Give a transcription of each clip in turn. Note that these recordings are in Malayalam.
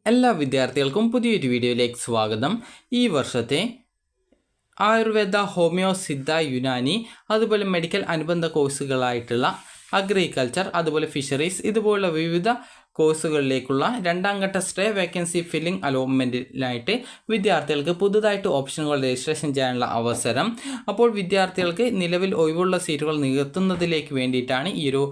എല്ലാ വിദ്യാർത്ഥികൾക്കും പുതിയൊരു വീഡിയോയിലേക്ക് സ്വാഗതം. ഈ വർഷത്തെ ആയുർവേദ, ഹോമിയോ, സിദ്ധ, യുനാനി അതുപോലെ മെഡിക്കൽ അനുബന്ധ കോഴ്സുകളായിട്ടുള്ള അഗ്രികൾച്ചർ അതുപോലെ ഫിഷറീസ് ഇതുപോലുള്ള വിവിധ കോഴ്സുകളിലേക്കുള്ള രണ്ടാം ഘട്ട സ്റ്റേ വേക്കൻസി ഫില്ലിംഗ് അലോട്ട്മെൻറ്റിനായിട്ട് വിദ്യാർത്ഥികൾക്ക് പുതുതായിട്ട് ഓപ്ഷനുകൾ രജിസ്ട്രേഷൻ ചെയ്യാനുള്ള അവസരം. അപ്പോൾ വിദ്യാർത്ഥികൾക്ക് നിലവിൽ ഒഴിവുള്ള സീറ്റുകൾ നികത്തുന്നതിലേക്ക് വേണ്ടിയിട്ടാണ് ഈ ഒരു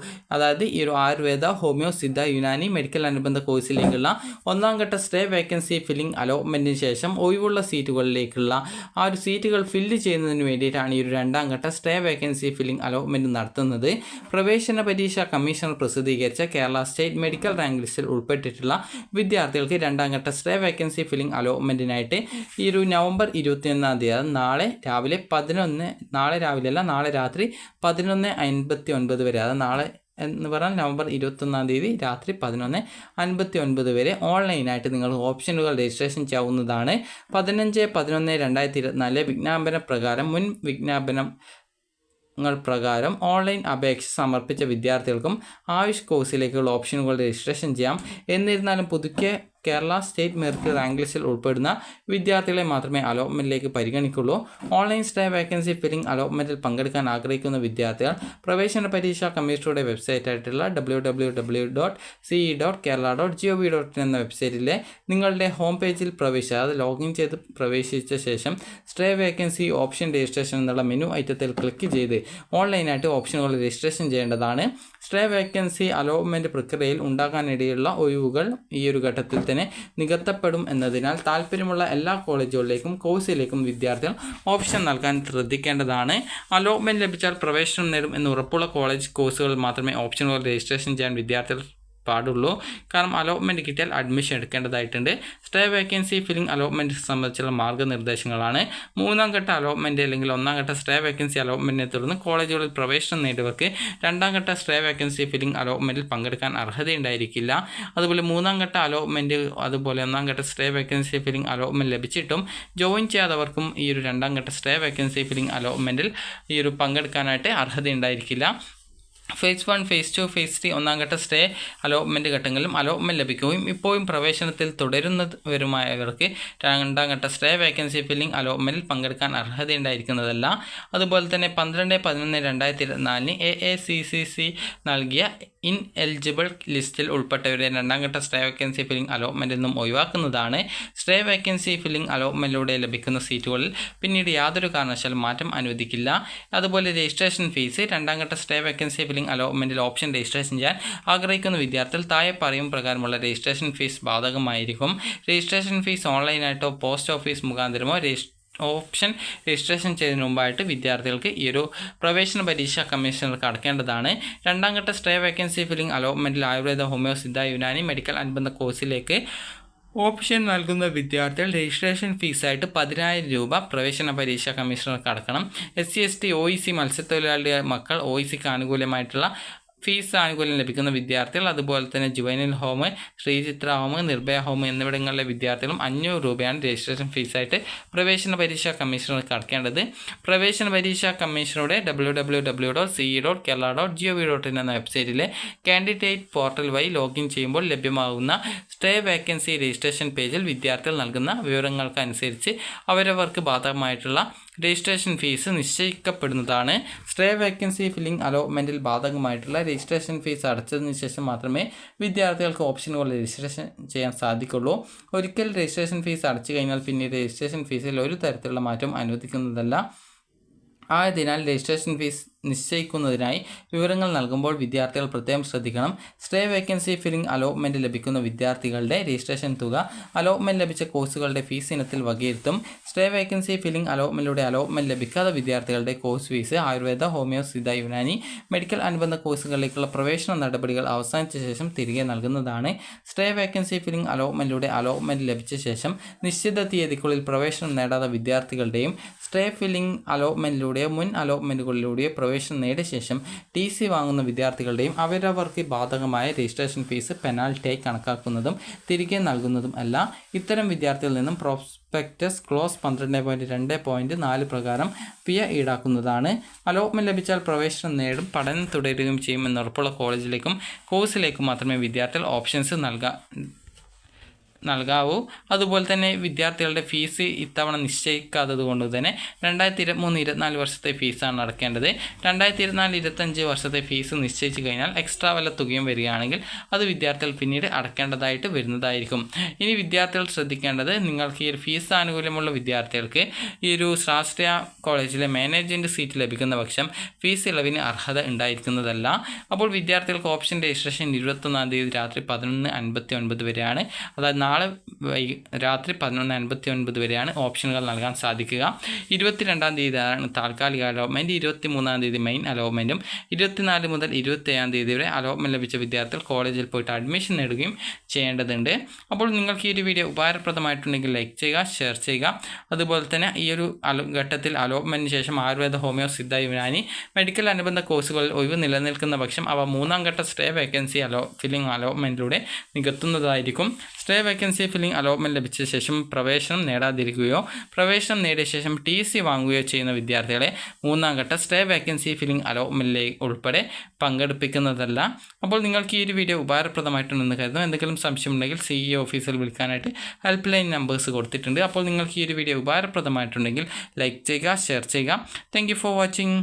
ആയുർവേദ, ഹോമിയോ, സിദ്ധ, യുനാനി മെഡിക്കൽ അനുബന്ധ കോഴ്സിലേക്കുള്ള ഒന്നാം ഘട്ട സ്റ്റേ വേക്കൻസി ഫില്ലിംഗ് അലോട്ട്മെൻറ്റിന് ശേഷം ഒഴിവുള്ള സീറ്റുകളിലേക്കുള്ള ആ ഒരു സീറ്റുകൾ ഫില്ല് ചെയ്യുന്നതിന് വേണ്ടിയിട്ടാണ് ഈ ഒരു രണ്ടാം ഘട്ട സ്റ്റേ വേക്കൻസി ഫില്ലിംഗ് അലോട്ട്മെൻറ്റ് നടത്തുന്നത്. പ്രവേശന പരീക്ഷാ കമ്മീഷണർ പ്രസിദ്ധീകരിച്ച കേരള സ്റ്റേറ്റ് മെഡിക്കൽ റാങ്ക് ലിസ്റ്റിൽ ഉൾപ്പെട്ടിട്ടുള്ള വിദ്യാർത്ഥികൾക്ക് രണ്ടാം ഘട്ട സ്റ്റേ വേക്കൻസി ഫില്ലിംഗ് അലോട്ട്മെൻറ്റിനായിട്ട് ഈ ഒരു നവംബർ 21 തീയതി നാളെ രാത്രി 11:59 വരെ, അത് നാളെ എന്ന് പറഞ്ഞാൽ നവംബർ 21 തീയതി രാത്രി 11:59 വരെ ഓൺലൈനായിട്ട് നിങ്ങൾ ഓപ്ഷനുകൾ രജിസ്ട്രേഷൻ ചെയ്യാവുന്നതാണ്. 15/11/2024 വിജ്ഞാപന പ്രകാരം മുൻ വിജ്ഞാപനങ്ങൾ പ്രകാരം ഓൺലൈൻ അപേക്ഷ സമർപ്പിച്ച വിദ്യാർത്ഥികൾക്കും ആയുഷ് കോഴ്സിലേക്കുള്ള ഓപ്ഷനുകൾ രജിസ്ട്രേഷൻ ചെയ്യാം. എന്നിരുന്നാലും പുതുക്കിയ കേരള സ്റ്റേറ്റ് മെറിറ്റ് റാങ്ക് ലിസ്റ്റിൽ ഉൾപ്പെടുന്ന വിദ്യാർത്ഥികളെ മാത്രമേ അലോട്ട്മെൻറ്റിലേക്ക് പരിഗണിക്കുള്ളൂ. ഓൺലൈൻ സ്റ്റേ വേക്കൻസി ഫില്ലിംഗ് അലോട്ട്മെൻറ്റിൽ പങ്കെടുക്കാൻ ആഗ്രഹിക്കുന്ന വിദ്യാർത്ഥികൾ പ്രവേശന പരീക്ഷാ കമ്മീഷനുടെ വെബ്സൈറ്റായിട്ടുള്ള www.ce.kerala.gov.in എന്ന വെബ്സൈറ്റിലെ നിങ്ങളുടെ ഹോം പേജിൽ ലോഗിൻ ചെയ്ത് പ്രവേശിച്ച ശേഷം സ്റ്റേ വേക്കൻസി ഓപ്ഷൻ രജിസ്ട്രേഷൻ എന്നുള്ള മെനു ഐറ്റത്തിൽ ക്ലിക്ക് ചെയ്ത് ഓൺലൈനായിട്ട് ഓപ്ഷനുകൾ രജിസ്ട്രേഷൻ ചെയ്യേണ്ടതാണ്. സ്റ്റേ വേക്കൻസി അലോട്ട്മെൻറ്റ് പ്രക്രിയയിൽ ഉണ്ടാകാനിടയുള്ള ഒഴിവുകൾ ഈ ഒരു ഘട്ടത്തിൽ തന്നെ നികത്തപ്പെടും എന്നതിനാൽ താല്പര്യമുള്ള എല്ലാ കോളേജുകളിലേക്കും കോഴ്സിലേക്കും വിദ്യാർത്ഥികൾ ഓപ്ഷൻ നൽകാൻ ശ്രദ്ധിക്കേണ്ടതാണ്. അലോട്ട്മെൻറ്റ് ലഭിച്ചാൽ പ്രവേശനം നേടും എന്ന് ഉറപ്പുള്ള കോളേജ് കോഴ്സുകൾ മാത്രമേ ഓപ്ഷനുകൾ രജിസ്ട്രേഷൻ ചെയ്യാൻ വിദ്യാർത്ഥികൾ പാടുള്ളൂ. കാരണം അലോട്ട്മെൻറ്റ് കിട്ടിയാൽ അഡ്മിഷൻ എടുക്കേണ്ടതായിട്ടുണ്ട്. സ്റ്റേ വേക്കൻസി ഫില്ലിംഗ് അലോട്ട്മെൻറ്റ് സംബന്ധിച്ചുള്ള മാർഗ്ഗനിർദ്ദേശങ്ങളാണ്. മൂന്നാം ഘട്ട അലോട്ട്മെൻറ്റ് അല്ലെങ്കിൽ ഒന്നാം ഘട്ട സ്റ്റേ വേക്കൻസി അലോട്ട്മെൻറ്റിനെ തുടർന്ന് കോളേജുകളിൽ പ്രവേശനം നേടിയവർക്ക് രണ്ടാം ഘട്ട സ്റ്റേ വേക്കൻസി ഫില്ലിംഗ് അലോട്ട്മെൻറ്റിൽ പങ്കെടുക്കാൻ അർഹതയുണ്ടായിരിക്കില്ല. അതുപോലെ മൂന്നാം ഘട്ട അലോട്ട്മെൻറ്റ് അതുപോലെ ഒന്നാം ഘട്ട സ്റ്റേ വേക്കൻസി ഫില്ലിംഗ് അലോട്ട്മെൻറ്റ് ലഭിച്ചിട്ടും ജോയിൻ ചെയ്യാത്തവർക്കും ഈ ഒരു രണ്ടാം ഘട്ട സ്റ്റേ വേക്കൻസി ഫില്ലിംഗ് അലോട്ട്മെൻറ്റിൽ പങ്കെടുക്കാനായിട്ട് അർഹതയുണ്ടായിരിക്കില്ല. ഫേസ് 1, ഫേസ് 2, ഫേസ് 3 ഒന്നാം ഘട്ട സ്റ്റേ അലോട്ട്മെൻറ്റ് ഘട്ടങ്ങളിലും അലോട്ട്മെൻറ്റ് ലഭിക്കുകയും ഇപ്പോഴും പ്രവേശനത്തിൽ തുടരുന്നവരുമായവർക്ക് രണ്ടാം ഘട്ട സ്റ്റേ വേക്കൻസി ഫില്ലിംഗ് അലോട്ട്മെൻറ്റിൽ പങ്കെടുക്കാൻ അർഹതയുണ്ടായിരിക്കുന്നതല്ല. അതുപോലെ തന്നെ 12/11/2024 AACCC നൽകിയ ഇൻഎലിജിബിൾ ലിസ്റ്റിൽ ഉൾപ്പെട്ടവരെ രണ്ടാം ഘട്ട സ്റ്റേ വേക്കൻസി ഫില്ലിംഗ് അലോട്ട്മെൻറ്റിൽ നിന്നും ഒഴിവാക്കുന്നതാണ്. സ്റ്റേ വേക്കൻസി ഫില്ലിംഗ് അലോട്ട്മെൻറ്റിലൂടെ ലഭിക്കുന്ന സീറ്റുകളിൽ പിന്നീട് യാതൊരു കാരണവശാലും മാറ്റം അനുവദിക്കില്ല. അതുപോലെ രജിസ്ട്രേഷൻ ഫീസ് രണ്ടാം ഘട്ട സ്റ്റേ വേക്കൻസി ഫില്ലിംഗ് അലോട്ട്മെൻറ്റിൽ ഓപ്ഷൻ രജിസ്ട്രേഷൻ ചെയ്യാൻ ആഗ്രഹിക്കുന്ന വിദ്യാർത്ഥികൾ താഴെ പറയും പ്രകാരമുള്ള രജിസ്ട്രേഷൻ ഫീസ് ബാധകമായിരിക്കും. രജിസ്ട്രേഷൻ ഫീസ് ഓൺലൈനായിട്ടോ പോസ്റ്റ് ഓഫീസ് മുഖാന്തരമോ ഓപ്ഷൻ രജിസ്ട്രേഷൻ ചെയ്യുന്നതിന് മുമ്പായിട്ട് വിദ്യാർത്ഥികൾക്ക് ഈ ഒരു പ്രവേശന പരീക്ഷാ കമ്മീഷണർക്ക് അടയ്ക്കേണ്ടതാണ്. രണ്ടാം ഘട്ട സ്റ്റേ വേക്കൻസി ഫില്ലിംഗ് അലോട്ട്മെൻറ്റിൽ ആയുർവേദ, ഹോമിയോ, സിദ്ധ, യുനാനി മെഡിക്കൽ അനുബന്ധ കോഴ്സിലേക്ക് ഓപ്ഷൻ നൽകുന്ന വിദ്യാർത്ഥികൾ രജിസ്ട്രേഷൻ ഫീസായിട്ട് 10,000 രൂപ പ്രവേശന പരീക്ഷാ കമ്മീഷണർക്ക് അടക്കണം. SC/ST OEC മത്സ്യത്തൊഴിലാളി മക്കൾ OECക്ക് ആനുകൂല്യമായിട്ടുള്ള ഫീസ് ആനുകൂല്യം ലഭിക്കുന്ന വിദ്യാർത്ഥികൾ, അതുപോലെ തന്നെ juvenile home, Sreechitra home, Nirbhaya home എന്നിവിടങ്ങളിലെ വിദ്യാർത്ഥികളും 500 രൂപയാണ് രജിസ്ട്രേഷൻ ഫീസായിട്ട് പ്രവേശന പരീക്ഷാ കമ്മീഷണർക്ക് അടയ്ക്കേണ്ടത്. പ്രവേശന പരീക്ഷാ കമ്മീഷണറുടെ www.ce.kerala.gov.in എന്ന വെബ്സൈറ്റിലെ കാൻഡിഡേറ്റ് പോർട്ടൽ വഴി ലോഗിൻ ചെയ്യുമ്പോൾ ലഭ്യമാകുന്ന സ്റ്റേ വേക്കൻസി രജിസ്ട്രേഷൻ പേജിൽ വിദ്യാർത്ഥികൾ നൽകുന്ന വിവരങ്ങൾക്കനുസരിച്ച് അവരവർക്ക് ബാധകമായിട്ടുള്ള രജിസ്ട്രേഷൻ ഫീസ് നിശ്ചയിക്കപ്പെടുന്നതാണ്. സ്റ്റേ വേക്കൻസി ഫില്ലിംഗ് അലോട്ട്മെൻറ്റിൽ ബാധകമായിട്ടുള്ള രജിസ്ട്രേഷൻ ഫീസ് അടച്ചതിന് ശേഷം മാത്രമേ വിദ്യാർത്ഥികൾക്ക് ഓപ്ഷനുകൾ രജിസ്ട്രേഷൻ ചെയ്യാൻ സാധിക്കുള്ളൂ. ഒരിക്കൽ രജിസ്ട്രേഷൻ ഫീസ് അടച്ചു കഴിഞ്ഞാൽ പിന്നീട് രജിസ്ട്രേഷൻ ഫീസിൽ ഒരു തരത്തിലുള്ള മാറ്റം അനുവദിക്കുന്നതല്ല. ആയതിനാൽ രജിസ്ട്രേഷൻ ഫീസ് നിശ്ചയിക്കുന്നതിനായി വിവരങ്ങൾ നൽകുമ്പോൾ വിദ്യാർത്ഥികൾ പ്രത്യേകം ശ്രദ്ധിക്കണം. സ്റ്റേ വേക്കൻസി ഫില്ലിംഗ് അലോട്ട്മെൻറ്റ് ലഭിക്കുന്ന വിദ്യാർത്ഥികളുടെ രജിസ്ട്രേഷൻ തുക അലോട്ട്മെൻറ്റ് ലഭിച്ച കോഴ്സുകളുടെ ഫീസ് ഇനത്തിൽ വകയിരുത്തും. സ്റ്റേ വേക്കൻസി ഫില്ലിംഗ് അലോട്ട്മെൻറ്റിലൂടെ അലോട്ട്മെൻറ്റ് ലഭിക്കാത്ത വിദ്യാർത്ഥികളുടെ course fees Ayurveda, homeo, Siddha, Unani medical അനുബന്ധ കോഴ്സുകളിലേക്കുള്ള പ്രവേശന നടപടികൾ അവസാനിച്ച ശേഷം തിരികെ നൽകുന്നതാണ്. സ്റ്റേ വേക്കൻസി ഫില്ലിംഗ് അലോട്ട്മെൻറ്റിലൂടെ അലോട്ട്മെൻറ്റ് ലഭിച്ച ശേഷം നിശ്ചിത തീയതിക്കുള്ളിൽ പ്രവേശനം നേടാത്ത വിദ്യാർത്ഥികളുടെയും സ്റ്റേ ഫില്ലിംഗ് അലോട്ട്മെൻറ്റിലൂടെയോ മുൻ അലോട്ട്മെൻറ്റുകളിലൂടെയോ പ്രവേശനം നേടിയ ശേഷം TC വാങ്ങുന്ന വിദ്യാർത്ഥികളുടെയും അവരവർക്ക് ബാധകമായ രജിസ്ട്രേഷൻ ഫീസ് പെനാൽറ്റിയായി കണക്കാക്കുന്നതും തിരികെ നൽകുന്നതും അല്ല. ഇത്തരം വിദ്യാർത്ഥികളിൽ നിന്നും പ്രോസ്പെക്ടസ് ക്ലോസ് 12.2.4 പ്രകാരം പിഴ ഈടാക്കുന്നതാണ്. അലോട്ട്മെൻറ്റ് ലഭിച്ചാൽ പ്രവേശനം നേടും, പഠനം തുടരുകയും ചെയ്യുമെന്ന് ഉറപ്പുള്ള കോളേജിലേക്കും കോഴ്സിലേക്കും മാത്രമേ വിദ്യാർത്ഥികൾ ഓപ്ഷൻസ് നൽകാവൂ. അതുപോലെ തന്നെ വിദ്യാർത്ഥികളുടെ ഫീസ് ഇത്തവണ നിശ്ചയിക്കാത്തത് കൊണ്ട് തന്നെ 2023-24 വർഷത്തെ ഫീസാണ് അടക്കേണ്ടത്. 2024-25 വർഷത്തെ ഫീസ് നിശ്ചയിച്ചു കഴിഞ്ഞാൽ എക്സ്ട്രാ വല്ല തുകയും വരികയാണെങ്കിൽ അത് വിദ്യാർത്ഥികൾ പിന്നീട് അടക്കേണ്ടതായിട്ട് വരുന്നതായിരിക്കും. ഇനി വിദ്യാർത്ഥികൾ ശ്രദ്ധിക്കേണ്ടത്, നിങ്ങൾക്ക് ഈ ഒരു ഫീസ് ആനുകൂല്യമുള്ള വിദ്യാർത്ഥികൾക്ക് ഈ ഒരു ശാസ്ത്രീയ കോളേജിലെ മാനേജ്മെൻറ്റ് സീറ്റ് ലഭിക്കുന്ന പക്ഷം ഫീസ് ഇളവിന് അർഹത ഉണ്ടായിരിക്കുന്നതല്ല. അപ്പോൾ വിദ്യാർത്ഥികൾക്ക് ഓപ്ഷൻ രജിസ്ട്രേഷൻ 21-ാം തീയതി രാത്രി 11:59 വരെയാണ്. അതായത് നാളെ രാത്രി 11:59 വരെയാണ് ഓപ്ഷനുകൾ നൽകാൻ സാധിക്കുക. 22-ാം തീയതിയാണ് താൽക്കാലിക അലോട്ട്മെൻറ്റ്, 23-ാം തീയതി മെയിൻ അലോട്ട്മെൻറ്റും, 24 മുതൽ 27-ാം തീയതി വരെ അലോട്ട്മെൻറ്റ് ലഭിച്ച വിദ്യാർത്ഥികൾ കോളേജിൽ പോയിട്ട് അഡ്മിഷൻ നേടുകയും ചെയ്യേണ്ടതുണ്ട്. അപ്പോൾ നിങ്ങൾക്ക് ഈ ഒരു വീഡിയോ ഉപകാരപ്രദമായിട്ടുണ്ടെങ്കിൽ ലൈക്ക് ചെയ്യുക, ഷെയർ ചെയ്യുക. അതുപോലെ തന്നെ ഈ ഒരു ഘട്ടത്തിൽ അലോട്ട്മെൻറ്റിന് ശേഷം ആയുർവേദ, ഹോമിയോ, സിദ്ധ, യുനാനി, മെഡിക്കൽ അനുബന്ധ കോഴ്സുകളിൽ ഒഴിവ് നിലനിൽക്കുന്ന പക്ഷം അവ 3-ാം ഘട്ട സ്റ്റേ വേക്കൻസി ഫില്ലിംഗ് അലോട്ട്മെൻറ്റിലൂടെ നികത്തുന്നതായിരിക്കും. സ്റ്റേ വേക്കൻസി ഫില്ലിംഗ് അലോട്ട്മെൻറ്റ് ലഭിച്ച ശേഷം പ്രവേശനം നേടാതിരിക്കുകയോ പ്രവേശനം നേടിയ ശേഷം TC വാങ്ങുകയോ ചെയ്യുന്ന വിദ്യാർത്ഥികളെ 3-ാം ഘട്ട സ്റ്റേ വേക്കൻസി ഫില്ലിംഗ് അലോട്ട്മെൻറ്റിലേക്ക് ഉൾപ്പെടെ പങ്കെടുപ്പിക്കുന്നതല്ല. അപ്പോൾ നിങ്ങൾക്ക് ഈ ഒരു വീഡിയോ ഉപകാരപ്രദമായിട്ടുണ്ടെന്ന് കരുതുന്നു. എന്തെങ്കിലും സംശയമുണ്ടെങ്കിൽ CE ഓഫീസിൽ വിളിക്കാനായിട്ട് ഹെൽപ്പ് ലൈൻ നമ്പേഴ്സ് കൊടുത്തിട്ടുണ്ട്. അപ്പോൾ നിങ്ങൾക്ക് ഈ ഒരു വീഡിയോ ഉപകാരപ്രദമായിട്ടുണ്ടെങ്കിൽ ലൈക്ക് ചെയ്യുക, ഷെയർ ചെയ്യുക. Thank you for watching.